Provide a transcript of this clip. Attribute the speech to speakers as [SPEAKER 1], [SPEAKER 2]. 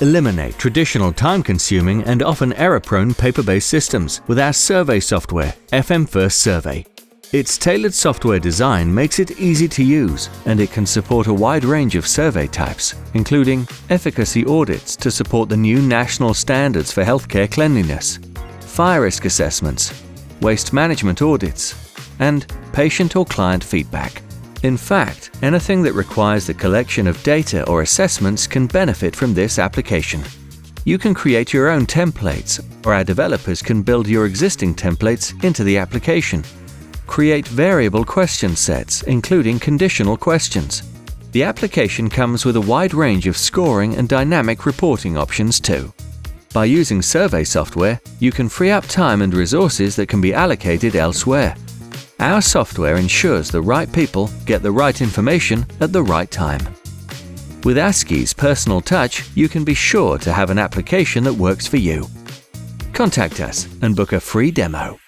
[SPEAKER 1] Eliminate traditional time-consuming and often error-prone paper-based systems with our survey software, fmfirst Survey. Its tailored software design makes it easy to use, and it can support a wide range of survey types, including efficacy audits to support the new national standards for healthcare cleanliness, fire risk assessments, waste management audits, and patient or client feedback. In fact, anything that requires the collection of data or assessments can benefit from this application. You can create your own templates, or our developers can build your existing templates into the application. Create variable question sets, including conditional questions. The application comes with a wide range of scoring and dynamic reporting options too. By using survey software, you can free up time and resources that can be allocated elsewhere. Our software ensures the right people get the right information at the right time. With ASCII's personal touch, you can be sure to have an application that works for you. Contact us and book a free demo.